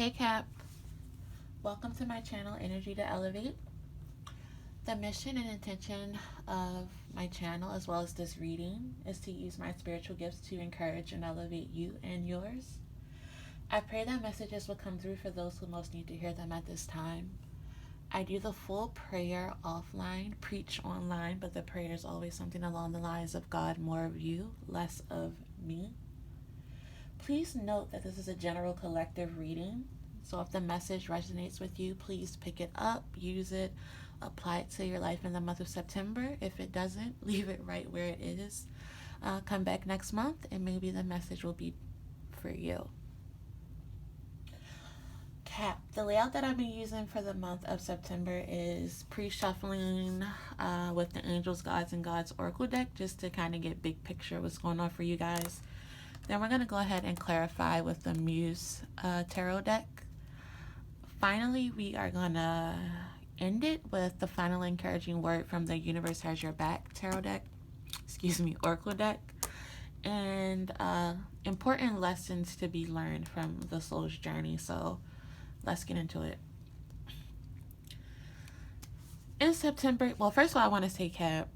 Hey Cap, welcome to my channel, Energy to Elevate. The mission and intention of my channel, as well as this reading, is to use my spiritual gifts to encourage and elevate you and yours. I pray that messages will come through for those who most need to hear them at this time. I do the full prayer offline, preach online, but the prayer is always something along the lines of God, more of you, less of me. Please note that this is a general collective reading. So if the message resonates with you, please pick it up, use it, apply it to your life in the month of September. If it doesn't, leave it right where it is. Come back next month and maybe the message will be for you. Cap, the layout that I've been using for the month of September is pre-shuffling with the Angels, Gods, and Gods Oracle deck, just to kind of get big picture what's going on for you guys. Then we're going to go ahead and clarify with the Muse Tarot deck. Finally, we are going to end it with the final encouraging word from the Universe Has Your Back Tarot deck. Oracle deck. And important lessons to be learned from the soul's journey. So let's get into it. In September, well, first of all, I want to say, Cap,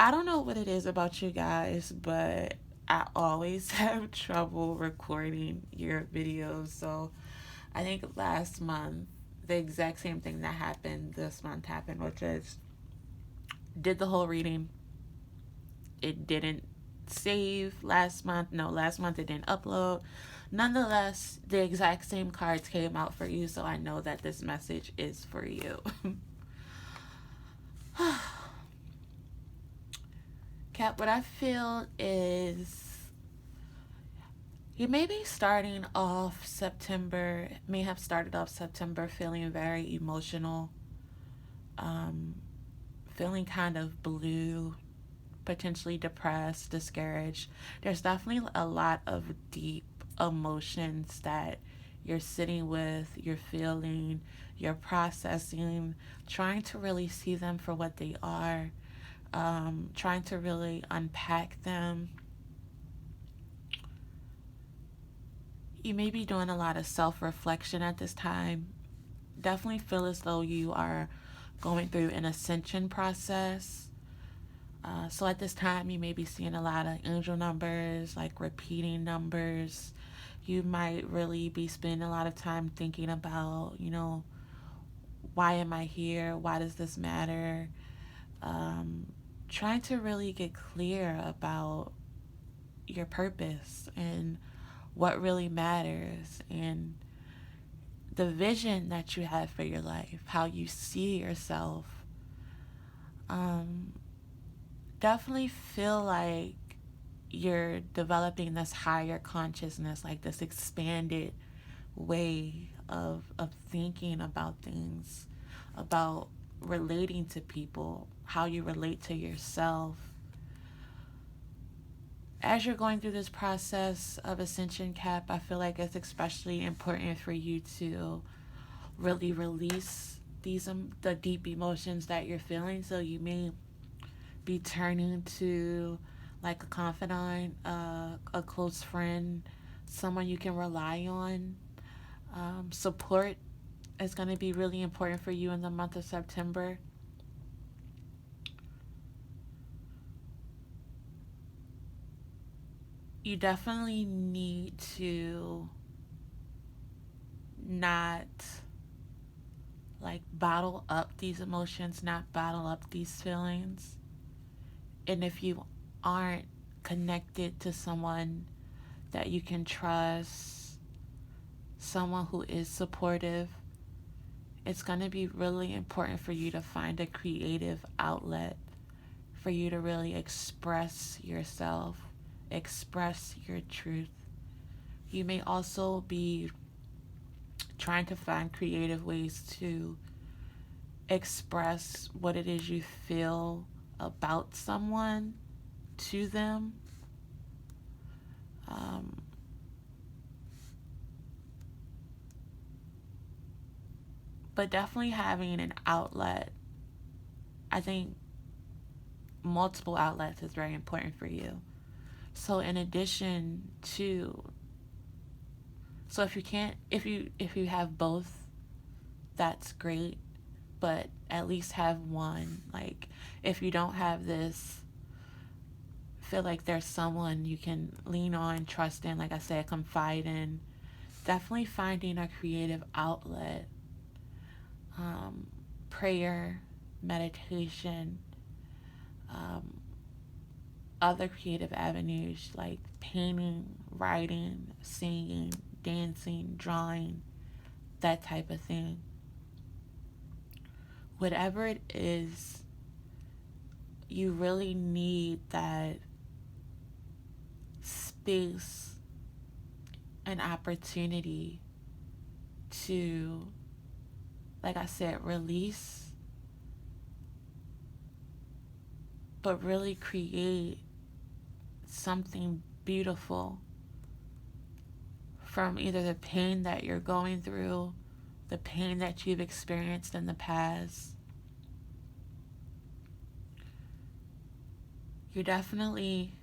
I don't know what it is about you guys, but I always have trouble recording your videos. So I think last month, the exact same thing that happened this month happened, which is did the whole reading. It didn't save last month. No, last month it didn't upload. Nonetheless, the exact same cards came out for you, so I know that this message is for you. Cap, what I feel is you may be starting off September, may have started off September feeling very emotional, feeling kind of blue, potentially depressed, discouraged. There's definitely a lot of deep emotions that you're sitting with, you're feeling, you're processing, trying to really see them for what they are, trying to really unpack them. You may be doing a lot of self-reflection at this time. Definitely feel as though you are going through an ascension process. So at this time, you may be seeing a lot of angel numbers, like repeating numbers. You might really be spending a lot of time thinking about, why am I here? Why does this matter? Trying to really get clear about your purpose and what really matters and the vision that you have for your life, how you see yourself. Definitely feel like you're developing this higher consciousness, like this expanded way of thinking about things, about relating to people, how you relate to yourself. As you're going through this process of ascension, Cap, I feel like it's especially important for you to really release the deep emotions that you're feeling. So you may be turning to like a confidant, a close friend, someone you can rely on. Support is going to be really important for you in the month of September. You definitely need to not like bottle up these emotions, not bottle up these feelings. And if you aren't connected to someone that you can trust, someone who is supportive, it's going to be really important for you to find a creative outlet for you to really express yourself, express your truth. You may also be trying to find creative ways to express what it is you feel about someone to them. But definitely having an outlet, I think multiple outlets is very important for you. So in addition to So if you can't, if you have both, that's great, but at least have one. Like, if you don't have this, feel like there's someone you can lean on, trust in, like I said, confide in. Definitely finding a creative outlet. um, Prayer, meditation, um, other creative avenues like painting, writing, singing, dancing, drawing, that type of thing. Whatever it is, you really need that space and opportunity to, like I said, release, but really create something beautiful from either the pain that you're going through, the pain that you've experienced in the past. You're definitely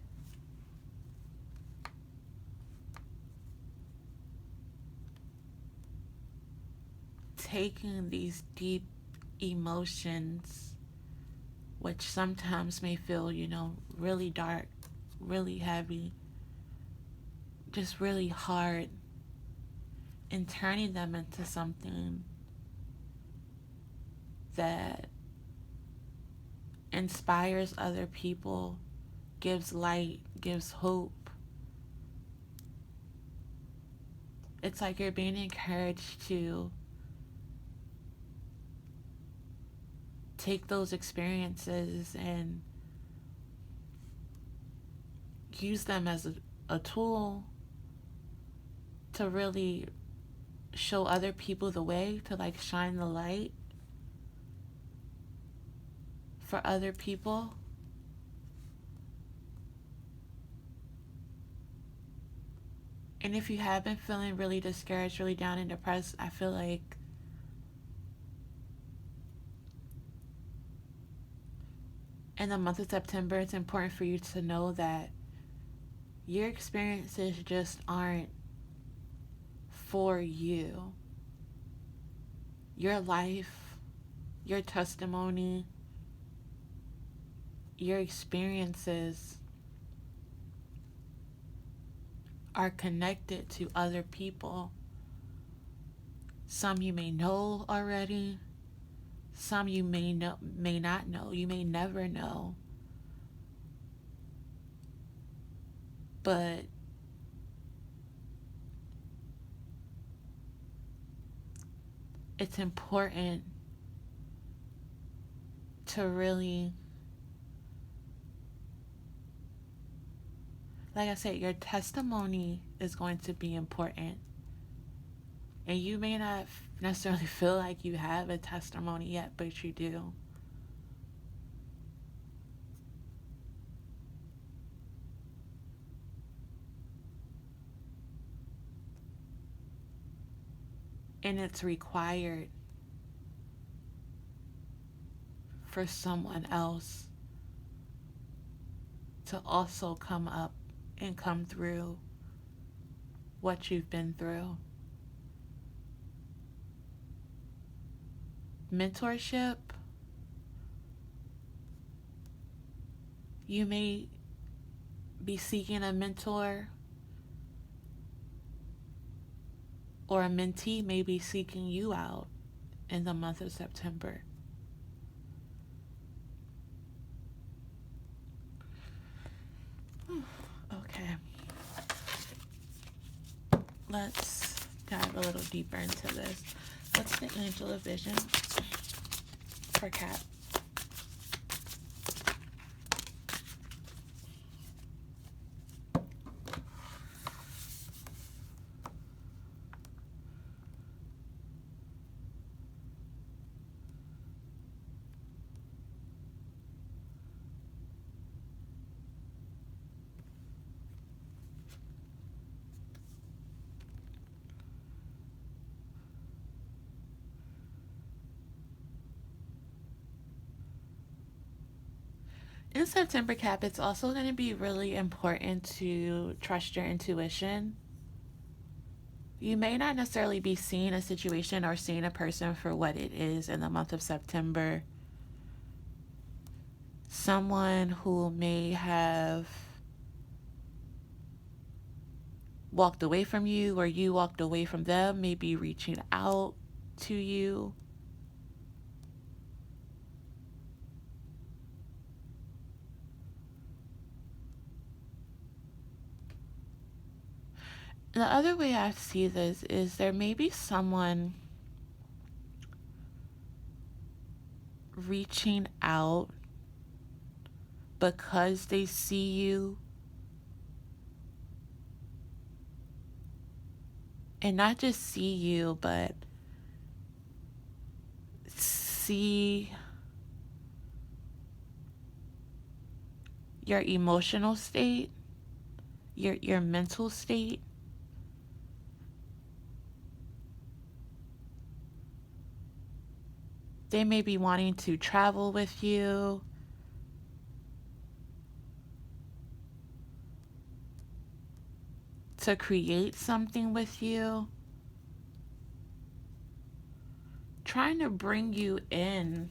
taking these deep emotions, which sometimes may feel, really dark, really heavy, just really hard, and turning them into something that inspires other people, gives light, gives hope. It's like you're being encouraged to take those experiences and use them as a tool to really show other people the way, to like shine the light for other people. And if you have been feeling really discouraged, really down and depressed, I feel like in the month of September, it's important for you to know that your experiences just aren't for you. Your life, your testimony, your experiences are connected to other people. Some you may know already, some you may not know, you may never know. But it's important to really, like I said, your testimony is going to be important. And you may not necessarily feel like you have a testimony yet, but you do. And it's required for someone else to also come up and come through what you've been through. Mentorship, you may be seeking a mentor, or a mentee may be seeking you out in the month of September. Okay. Let's dive a little deeper into this. What's the angel of vision for Cap? In September, Cap, it's also going to be really important to trust your intuition. You may not necessarily be seeing a situation or seeing a person for what it is in the month of September. Someone who may have walked away from you or you walked away from them may be reaching out to you. The other way I see this is there may be someone reaching out because they see you, and not just see you, but see your emotional state, your mental state. They may be wanting to travel with you. To create something with you. Trying to bring you in.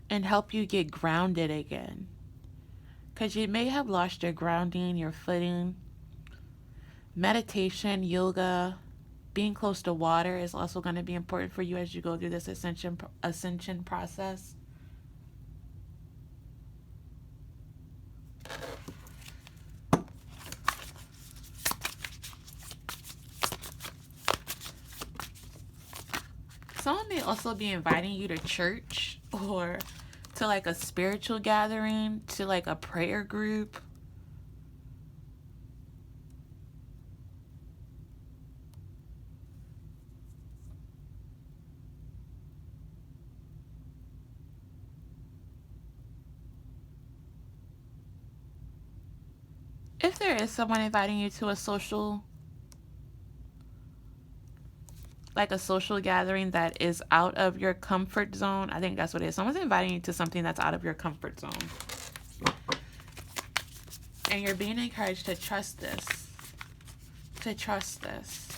And help you get grounded again. Because you may have lost your grounding, your footing. Meditation, yoga, being close to water is also going to be important for you as you go through this ascension process. Someone may also be inviting you to church or to like a spiritual gathering, to like a prayer group. If there is someone inviting you to a social, like a social gathering that is out of your comfort zone, I think that's what it is. Someone's inviting you to something that's out of your comfort zone. And you're being encouraged to trust this. To trust this.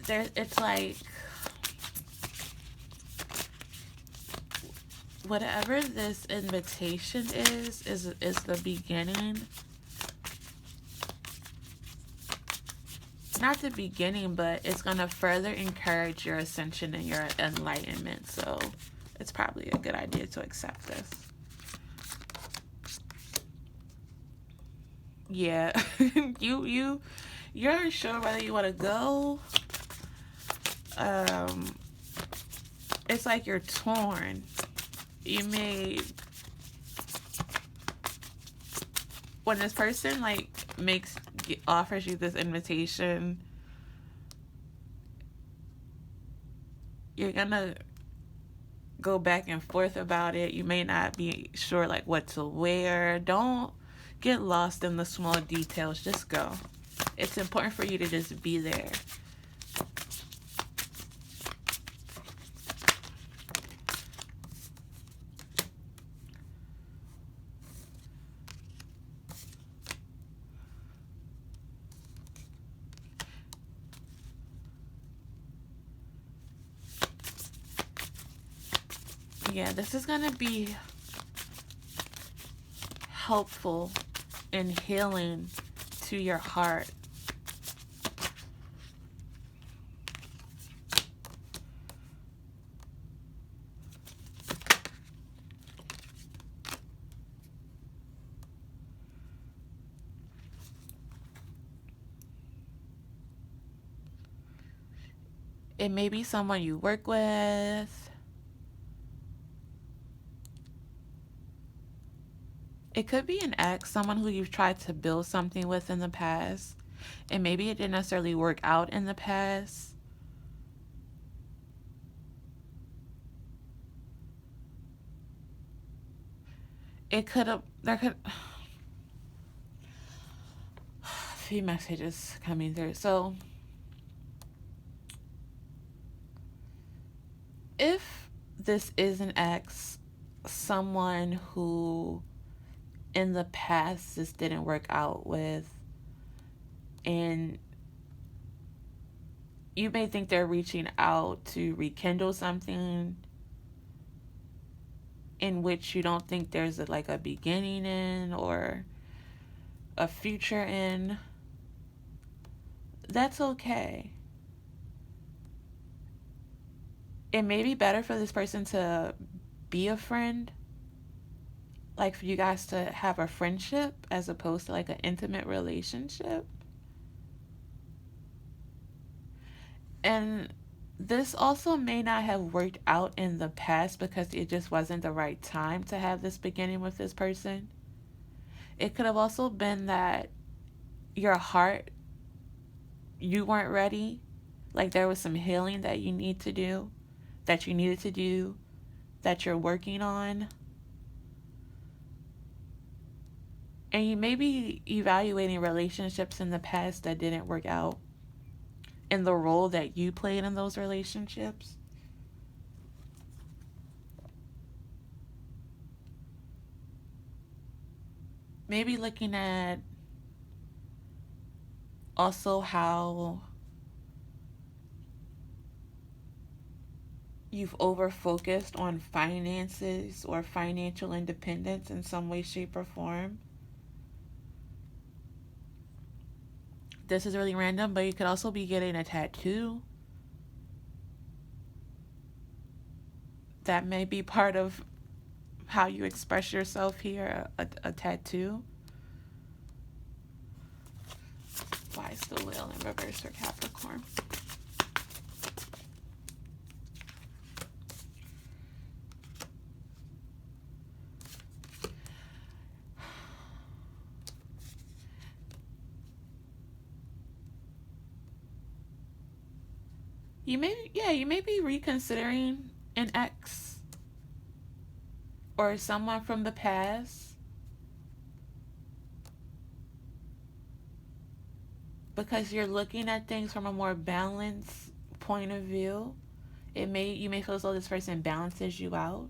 It's like whatever this invitation is the beginning. Not the beginning, but it's going to further encourage your ascension and your enlightenment. So it's probably a good idea to accept this. Yeah. You're unsure whether you want to go. It's like you're torn. You may, when this person like offers you this invitation, you're gonna go back and forth about it. You may not be sure like what to wear. Don't get lost in the small details. Just go. It's important for you to just be there. Yeah, this is going to be helpful in healing to your heart. It may be someone you work with. It could be an ex, someone who you've tried to build something with in the past, and maybe it didn't necessarily work out in the past. It could have, there could, a few messages coming through. So, if this is an ex, someone who in the past just didn't work out with, and you may think they're reaching out to rekindle something in which you don't think there's a beginning in or a future in. That's okay. It may be better for this person to be a friend, like for you guys to have a friendship as opposed to like an intimate relationship. And this also may not have worked out in the past because it just wasn't the right time to have this beginning with this person. It could have also been that your heart, you weren't ready. Like there was some healing that you needed to do, that you're working on. And you may be evaluating relationships in the past that didn't work out and the role that you played in those relationships. Maybe looking at also how you've over focused on finances or financial independence in some way, shape, or form. This is really random, but you could also be getting a tattoo. That may be part of how you express yourself here, a tattoo. Why is the wheel in reverse for Capricorn? You may be reconsidering an ex or someone from the past because you're looking at things from a more balanced point of view. You may feel as though this person balances you out.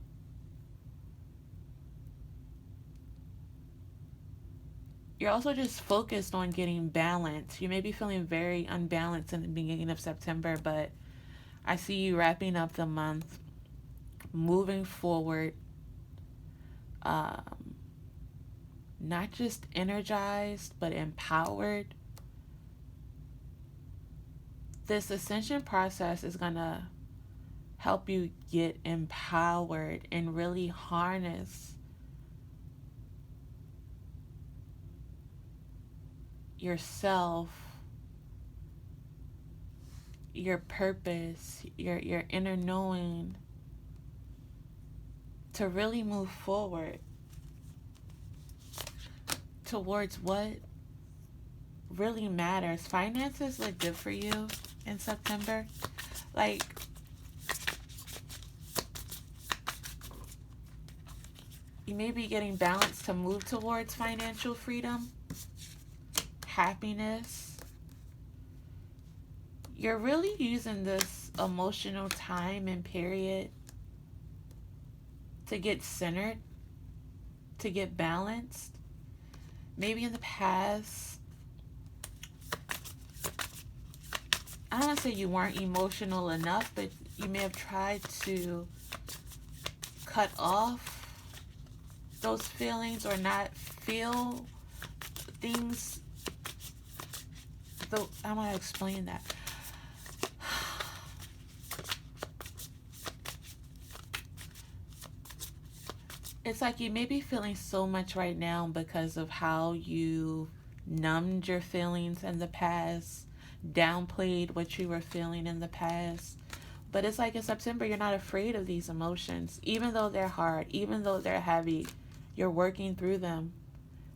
You're also just focused on getting balance. You may be feeling very unbalanced in the beginning of September, but I see you wrapping up the month, moving forward, not just energized, but empowered. This ascension process is going to help you get empowered and really harness yourself, your purpose, your inner knowing to really move forward towards what really matters. Finances look good for you in September. Like, you may be getting balance to move towards financial freedom, happiness. You're really using this emotional time and period to get centered, to get balanced. Maybe in the past, I don't want to say you weren't emotional enough, but you may have tried to cut off those feelings or not feel things. Though I want to explain that. It's like you may be feeling so much right now because of how you numbed your feelings in the past, downplayed what you were feeling in the past. But it's like in September, you're not afraid of these emotions. Even though they're hard, even though they're heavy, you're working through them.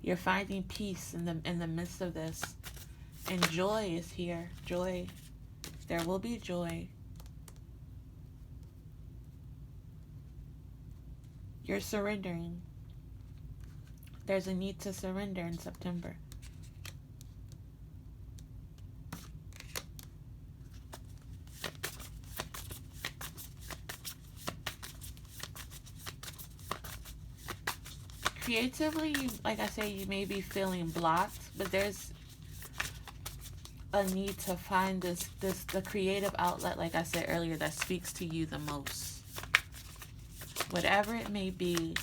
You're finding peace in the midst of this. And joy is here. Joy. There will be joy. You're surrendering. There's a need to surrender in September. creatively, like I say, you may be feeling blocked, but there's a need to find the creative outlet, like I said earlier, that speaks to you the most. Whatever it may be.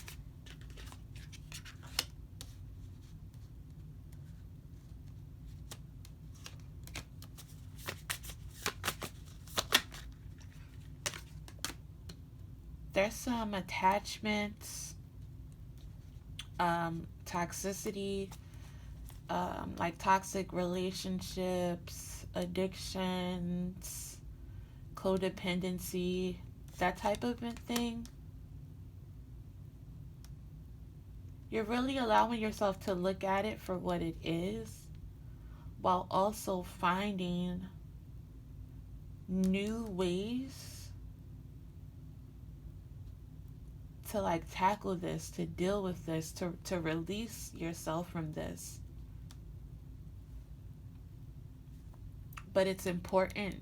There's some attachments, toxicity, like toxic relationships, addictions, codependency, that type of thing. You're really allowing yourself to look at it for what it is, while also finding new ways to like tackle this, to deal with this, to release yourself from this. But it's important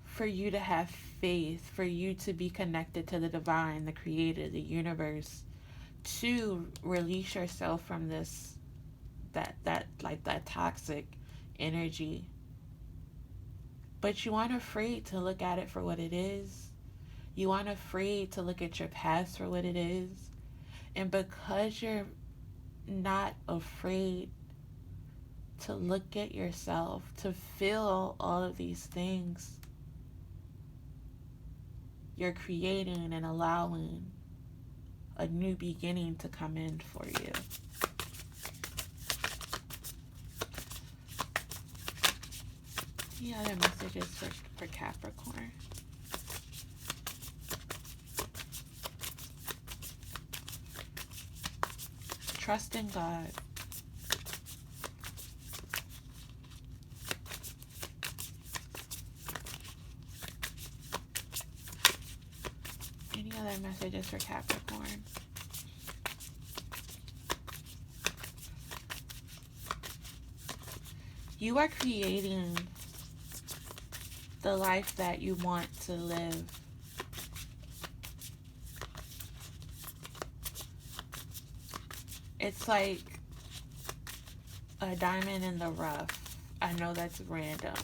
for you to have faith, for you to be connected to the divine, the creator, the universe, to release yourself from this, that toxic energy. But you aren't afraid to look at it for what it is. You aren't afraid to look at your past for what it is. And because you're not afraid to look at yourself, to feel all of these things, you're creating and allowing a new beginning to come in for you. Any other messages for Capricorn? Trust in God. Any other messages for Capricorn? You are creating the life that you want to live. It's like a diamond in the rough. I know that's random,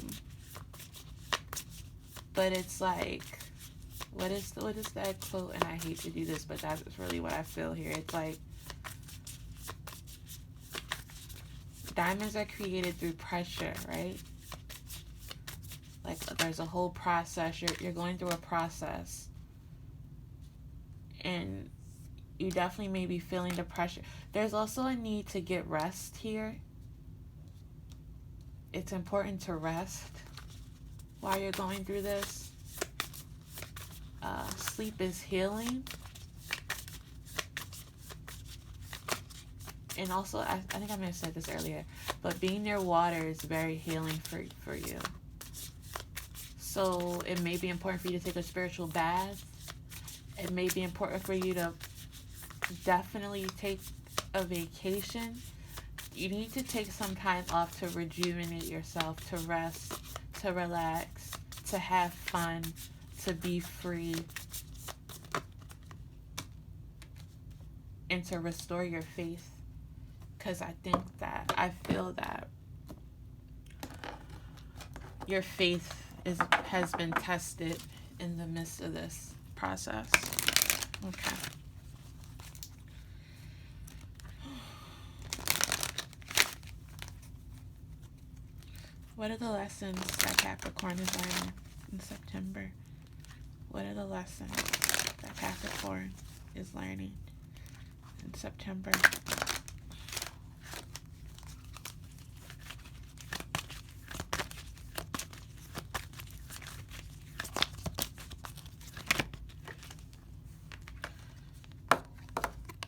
but it's like, what is that quote? And I hate to do this, but that's really what I feel here. It's like diamonds are created through pressure, right? Like there's a whole process. You're going through a process, and you definitely may be feeling the pressure. There's also a need to get rest here. It's important to rest while you're going through this. Sleep is healing. And also, I think I may have said this earlier, but being near water is very healing for you. So it may be important for you to take a spiritual bath. It may be important for you to definitely take a vacation. You need to take some time off to rejuvenate yourself, to rest, to relax, to have fun, to be free, and to restore your faith. Because I feel that your faith has been tested in the midst of this process. Okay. What are the lessons that Capricorn is learning in September? What are the lessons that Capricorn is learning in September?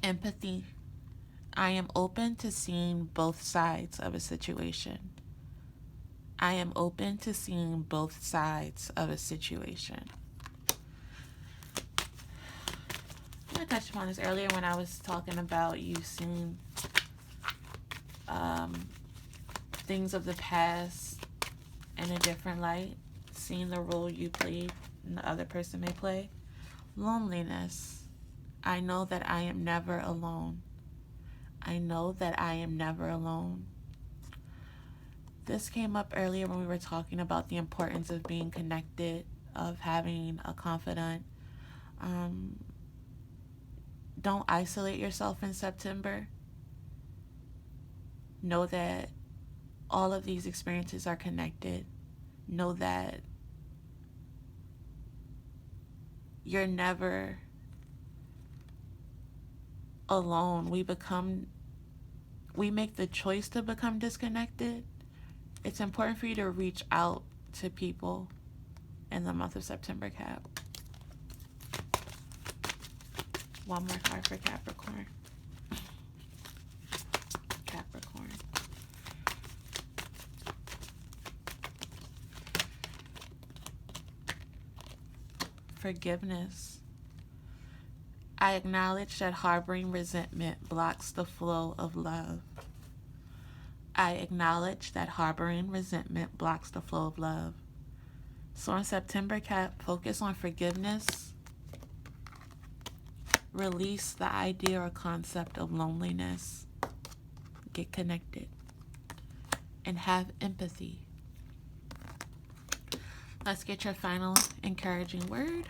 Empathy. I am open to seeing both sides of a situation. I am open to seeing both sides of a situation. I touched upon this earlier when I was talking about you seeing things of the past in a different light, seeing the role you played and the other person may play. Loneliness. I know that I am never alone. I know that I am never alone. This came up earlier when we were talking about the importance of being connected, of having a confidant. Um, don't isolate yourself in September. Know that all of these experiences are connected. Know that you're never alone. We make the choice to become disconnected. It's important for you to reach out to people in the month of September, Cap. One more card for Capricorn. Capricorn. Forgiveness. I acknowledge that harboring resentment blocks the flow of love. I acknowledge that harboring resentment blocks the flow of love. So in September, Cap, focus on forgiveness. Release the idea or concept of loneliness. Get connected. And have empathy. Let's get your final encouraging word.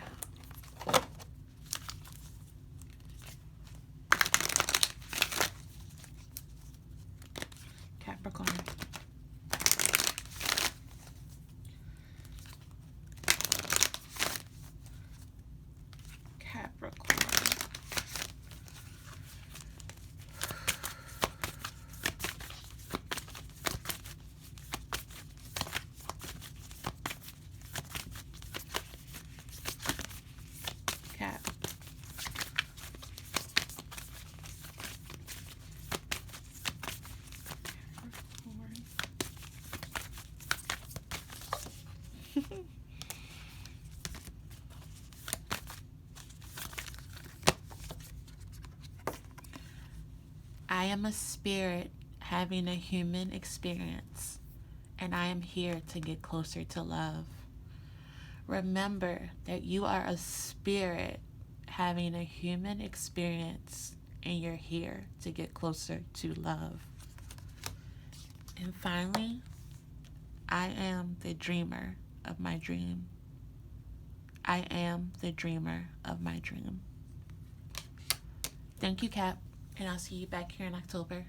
Capricorn. Capricorn. Cap. I am a spirit having a human experience, and I am here to get closer to love. Remember that you are a spirit having a human experience, and you're here to get closer to love. And finally, I am the dreamer of my dream. I am the dreamer of my dream. Thank you, Cap, and I'll see you back here in October.